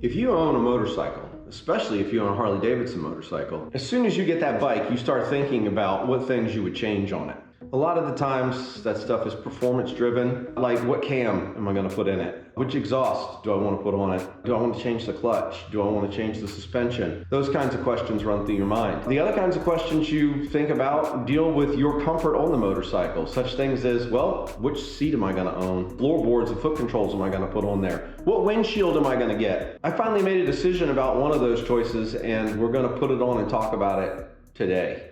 If you own a motorcycle, especially if you own a Harley Davidson motorcycle, as soon as you get that bike, you start thinking about what things you would change on it. A lot of the times that stuff is performance driven, like what cam am I going to put in it? Which exhaust do I want to put on it? Do I want to change the clutch? Do I want to change the suspension? Those kinds of questions run through your mind. The other kinds of questions you think about deal with your comfort on the motorcycle, such things as, well, which seat am I going to own? Floorboards and foot controls am I going to put on there? What windshield am I going to get? I finally made a decision about one of those choices, and we're going to put it on and talk about it today.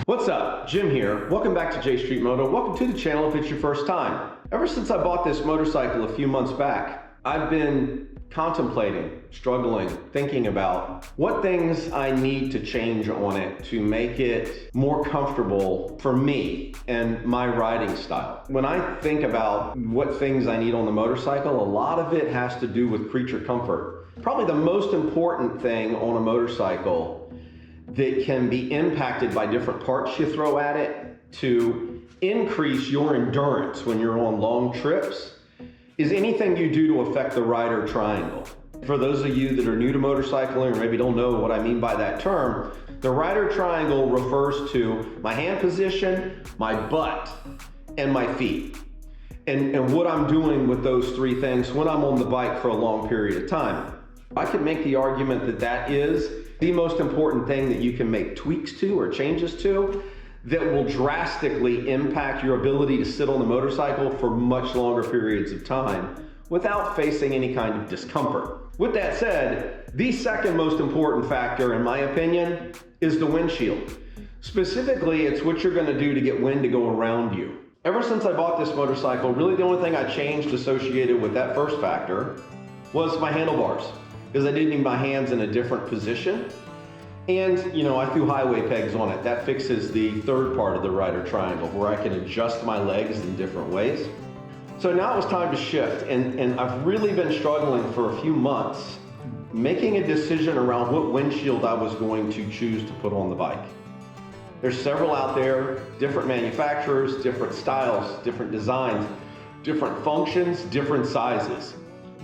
What's up? Jim here. Welcome back to J Street Moto. Welcome to the channel if it's your first time. Ever since I bought this motorcycle a few months back, I've been contemplating, struggling, thinking about what things I need to change on it to make it more comfortable for me and my riding style. When I think about what things I need on the motorcycle, a lot of it has to do with creature comfort. Probably the most important thing on a motorcycle that can be impacted by different parts you throw at it to increase your endurance when you're on long trips is anything you do to affect the rider triangle. For those of you that are new to motorcycling or maybe don't know what I mean by that term, the rider triangle refers to my hand position, my butt, and my feet. And what I'm doing with those three things when I'm on the bike for a long period of time. I could make the argument that that is the most important thing that you can make tweaks to or changes to that will drastically impact your ability to sit on the motorcycle for much longer periods of time without facing any kind of discomfort. With that said, the second most important factor, in my opinion, is the windshield. Specifically, it's what you're gonna do to get wind to go around you. Ever since I bought this motorcycle, really the only thing I changed associated with that first factor was my handlebars, because I didn't need my hands in a different position. And I threw highway pegs on it. That fixes the third part of the rider triangle where I can adjust my legs in different ways. So now it was time to shift, and I've really been struggling for a few months making a decision around what windshield I was going to choose to put on the bike. There's several out there, different manufacturers, different styles, different designs, different functions, different sizes.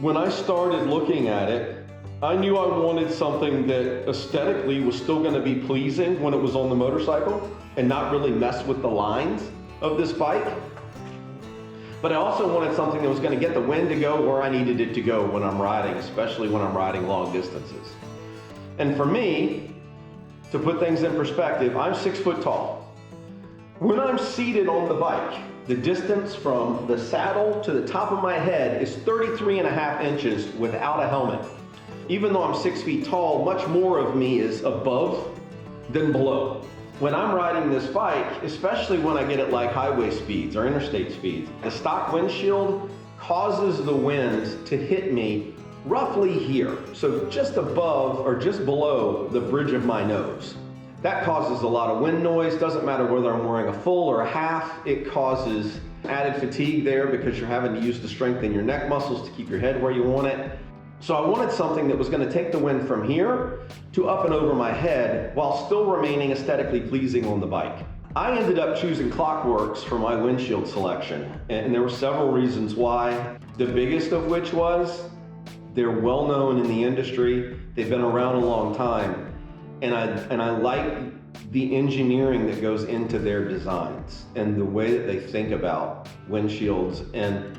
When I started looking at it, I knew I wanted something that aesthetically was still going to be pleasing when it was on the motorcycle and not really mess with the lines of this bike. But I also wanted something that was going to get the wind to go where I needed it to go when I'm riding, especially when I'm riding long distances. And for me, to put things in perspective, I'm 6 foot tall. When I'm seated on the bike, the distance from the saddle to the top of my head is 33.5 inches without a helmet. Even though I'm 6 feet tall, much more of me is above than below. When I'm riding this bike, especially when I get at like highway speeds or interstate speeds, the stock windshield causes the wind to hit me roughly here. So just above or just below the bridge of my nose. That causes a lot of wind noise. Doesn't matter whether I'm wearing a full or a half, it causes added fatigue there because you're having to use the strength in your neck muscles to keep your head where you want it. So I wanted something that was going to take the wind from here to up and over my head while still remaining aesthetically pleasing on the bike. I ended up choosing Klock Werks for my windshield selection, and there were several reasons why. The biggest of which was they're well known in the industry. They've been around a long time, and I like the engineering that goes into their designs and the way that they think about windshields and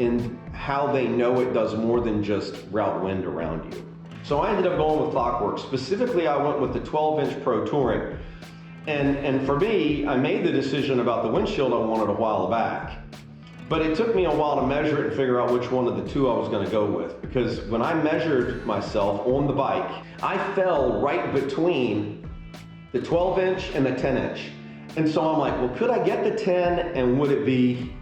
in how they know it does more than just route wind around you. So I ended up going with Klock Werks. Specifically, I went with the 12-inch Pro Touring. And for me, I made the decision about the windshield I wanted a while back. But it took me a while to measure it and figure out which one of the two I was going to go with. Because when I measured myself on the bike, I fell right between the 12-inch and the 10-inch. And so I'm like, well, could I get the 10 and would it be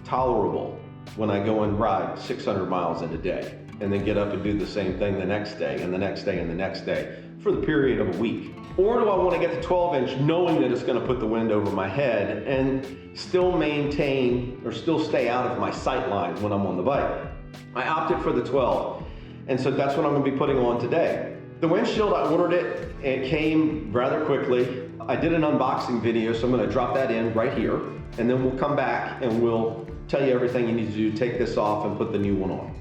tolerable when I go and ride 600 miles in a day and then get up and do the same thing the next day and the next day and the next day for the period of a week? Or do I want to get the 12-inch knowing that it's going to put the wind over my head and still maintain or still stay out of my sight line when I'm on the bike? I opted for the 12, and so that's what I'm going to be putting on today. The windshield, I ordered it, and it came rather quickly. I did an unboxing video, so I'm gonna drop that in right here, and then we'll come back and we'll tell you everything you need to do, take this off and put the new one on.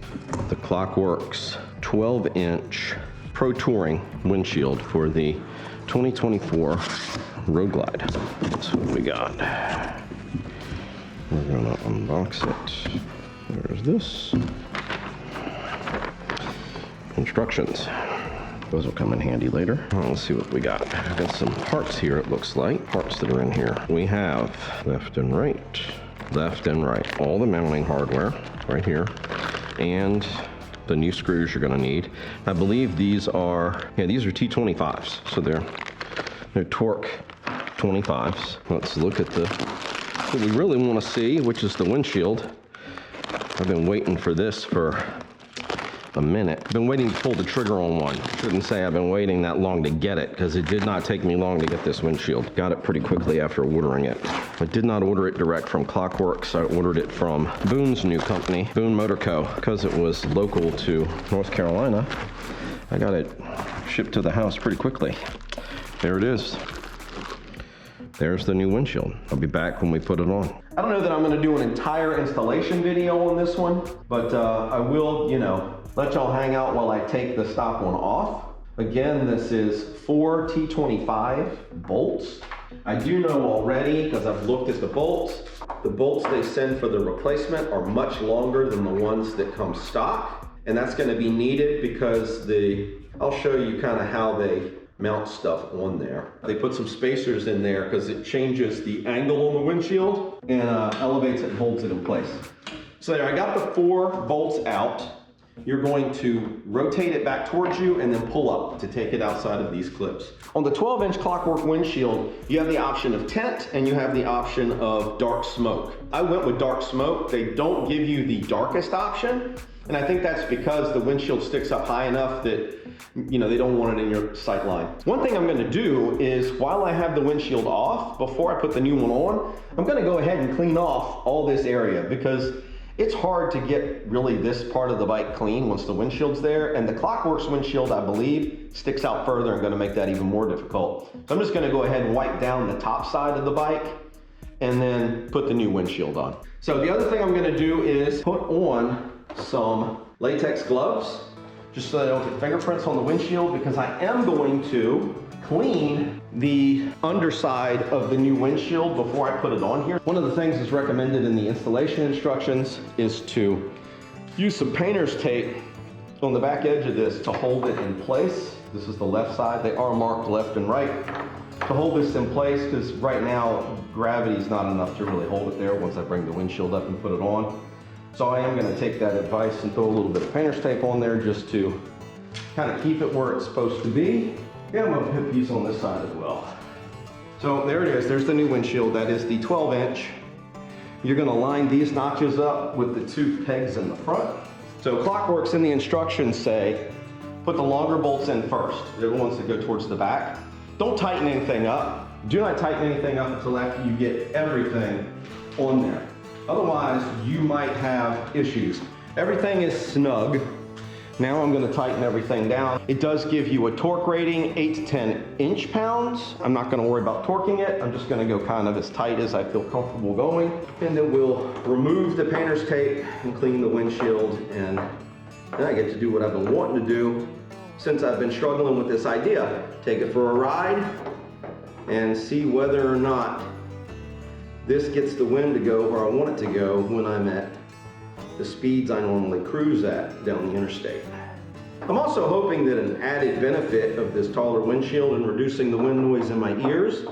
The Klock Werks 12-inch Pro Touring windshield for the 2024 Road Glide. That's what we got. We're gonna unbox it. There's this. Instructions. Those will come in handy later. Let's see what we got. We've got some parts here, it looks like. Parts that are in here. We have left and right, all the mounting hardware right here, and the new screws you're gonna need. I believe these are, these are T25s, so they're torque 25s. Let's look at what we really wanna see, which is the windshield. I've been waiting for this for a minute. I've been waiting to pull the trigger on one. I shouldn't say I've been waiting that long to get it, because it did not take me long to get this windshield. Got it pretty quickly after ordering it. I did not order it direct from Klock Werks. I ordered it from Boone's new company, Boone Motor Co. Because it was local to North Carolina, I got it shipped to the house pretty quickly. There it is. There's the new windshield. I'll be back when we put it on. I don't know that I'm gonna do an entire installation video on this one, but I will, let y'all hang out while I take the stock one off. Again, this is 4 T25 bolts. I do know already, because I've looked at the bolts they send for the replacement are much longer than the ones that come stock. And that's gonna be needed because I'll show you kind of how they mount stuff on there. They put some spacers in there because it changes the angle on the windshield and elevates it and holds it in place. So there, I got the 4 bolts out. You're going to rotate it back towards you and then pull up to take it outside of these clips. On the 12-inch Klock Werks windshield, you have the option of tint and you have the option of dark smoke. I went with dark smoke. They don't give you the darkest option, and I think that's because the windshield sticks up high enough that they don't want it in your sight line. One thing I'm gonna do is, while I have the windshield off, before I put the new one on, I'm gonna go ahead and clean off all this area, because it's hard to get really this part of the bike clean once the windshield's there, and the Klock Werks windshield, I believe, sticks out further and gonna make that even more difficult. So I'm just gonna go ahead and wipe down the top side of the bike and then put the new windshield on. So the other thing I'm gonna do is put on some latex gloves, just so I don't get fingerprints on the windshield, because I am going to clean the underside of the new windshield before I put it on here. One of the things that's recommended in the installation instructions is to use some painter's tape on the back edge of this to hold it in place. This is the left side. They are marked left and right. To hold this in place, because right now gravity's not enough to really hold it there once I bring the windshield up and put it on. So I am gonna take that advice and throw a little bit of painter's tape on there just to kind of keep it where it's supposed to be. Yeah, I'm gonna put these on this side as well. So there it is, there's the new windshield. That is the 12-inch. You're gonna line these notches up with the 2 pegs in the front. So Klock Werks in the instructions say, put the longer bolts in first. They're the ones that go towards the back. Don't tighten anything up. Do not tighten anything up until after you get everything on there. Otherwise, you might have issues. Everything is snug. Now I'm gonna tighten everything down. It does give you a torque rating, 8 to 10 inch-pounds. I'm not gonna worry about torquing it. I'm just gonna go kind of as tight as I feel comfortable going. And then we'll remove the painter's tape and clean the windshield, and then I get to do what I've been wanting to do since I've been struggling with this idea. Take it for a ride and see whether or not this gets the wind to go where I want it to go when I'm at the speeds I normally cruise at down the interstate. I'm also hoping that an added benefit of this taller windshield and reducing the wind noise in my ears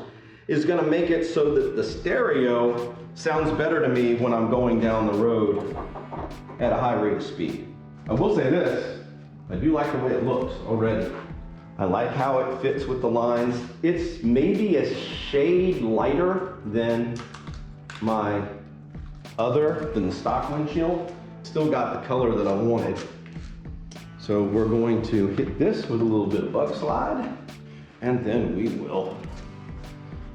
is gonna make it so that the stereo sounds better to me when I'm going down the road at a high rate of speed. I will say this, I do like the way it looks already. I like how it fits with the lines. It's maybe a shade lighter than the stock windshield. Still got the color that I wanted. So we're going to hit this with a little bit of bug slide, and then we will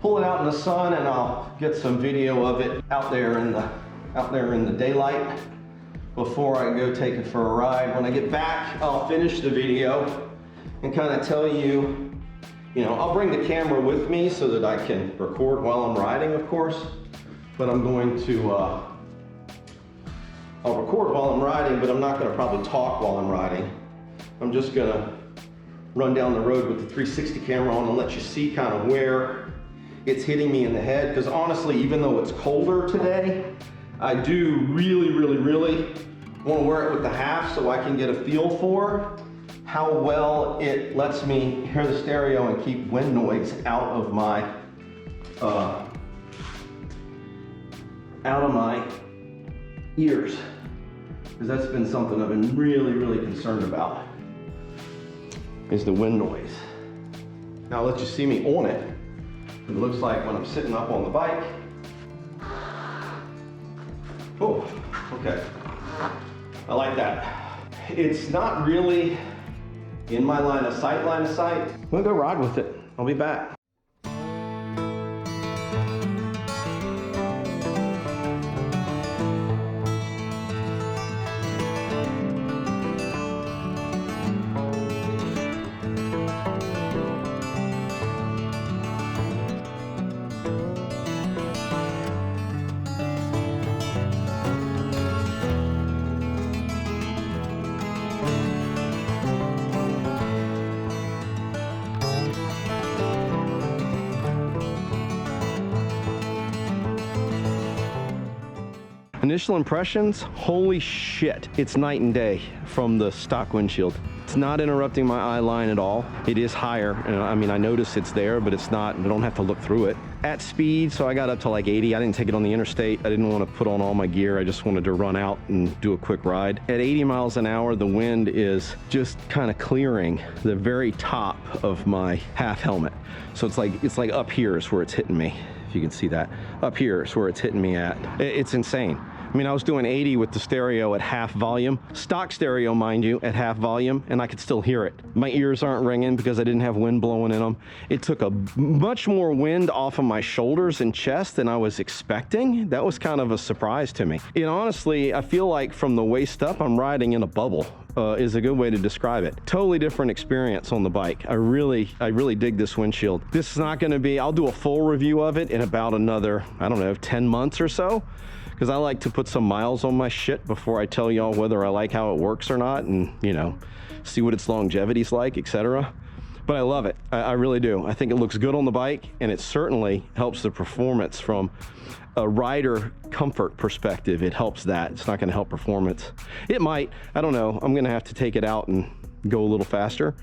pull it out in the sun, and I'll get some video of it out there in the daylight before I go take it for a ride. When I get back, I'll finish the video and kind of tell you You know, I'll bring the camera with me so that I can record while I'm riding, of course, but I'm going to, I'll record while I'm riding, but I'm not gonna probably talk while I'm riding. I'm just gonna run down the road with the 360 camera on and let you see kind of where it's hitting me in the head, because honestly, even though it's colder today, I do really want to wear it with the half so I can get a feel for how well it lets me hear the stereo and keep wind noise out of my ears, because that's been something I've been really concerned about, is the wind noise. Now I'll let you see me on it. It looks like when I'm sitting up on the bike. Oh, okay. I like that. It's not really in my line of sight. I'm gonna go ride with it. I'll be back. Initial impressions, holy shit. It's night and day from the stock windshield. It's not interrupting my eye line at all. It is higher, and I mean, I notice it's there, but it's not, I don't have to look through it. At speed, so I got up to like 80. I didn't take it on the interstate. I didn't want to put on all my gear. I just wanted to run out and do a quick ride. At 80 miles an hour, the wind is just kind of clearing the very top of my half helmet. So it's like up here is where it's hitting me. If you can see that. Up here is where it's hitting me at. It's insane. I mean, I was doing 80 with the stereo at half volume, stock stereo, mind you, at half volume, and I could still hear it. My ears aren't ringing because I didn't have wind blowing in them. It took a much more wind off of my shoulders and chest than I was expecting. That was kind of a surprise to me. And honestly, I feel like from the waist up, I'm riding in a bubble. Is a good way to describe it. Totally different experience on the bike. I really dig this windshield. This is not gonna be, I'll do a full review of it in about another, I don't know, 10 months or so, because I like to put some miles on my shit before I tell y'all whether I like how it works or not, and you know, see what its longevity's like, etc. But I love it. I really do. I think it looks good on the bike, and it certainly helps the performance from a rider comfort perspective. It helps that. It's not going to help performance. It might. I don't know. I'm going to have to take it out and go a little faster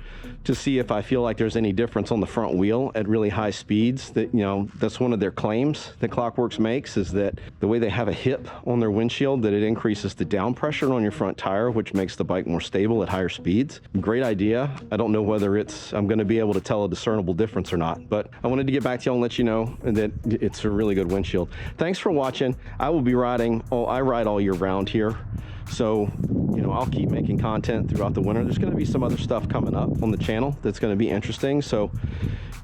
to see if I feel like there's any difference on the front wheel at really high speeds. That, you know, that's one of their claims that Klock Werks makes, is that the way they have a hip on their windshield, that it increases the down pressure on your front tire, which makes the bike more stable at higher speeds. Great idea. I don't know whether I'm going to be able to tell a discernible difference or not, but I wanted to get back to y'all and let you know that it's a really good windshield. Thanks for watching. I will be riding, I ride all year round here. So, you know, I'll keep making content throughout the winter. There's going to be some other stuff coming up on the channel that's going to be interesting. So,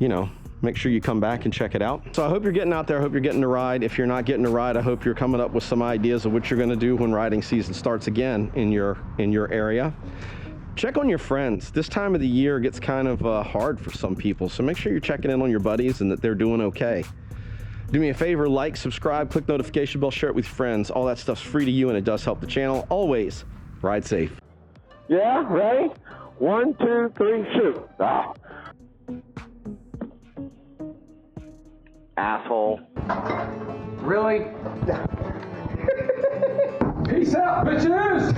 you know, make sure you come back and check it out. So I hope you're getting out there. I hope you're getting to ride. If you're not getting to ride, I hope you're coming up with some ideas of what you're going to do when riding season starts again in your area. Check on your friends. This time of the year gets kind of hard for some people. So make sure you're checking in on your buddies and that they're doing okay. Do me a favor, like, subscribe, click notification bell, share it with your friends. All that stuff's free to you, and it does help the channel. Always ride safe. Yeah, ready? 1, 2, 3, shoot. Ah. Asshole. Really? Peace out, bitches!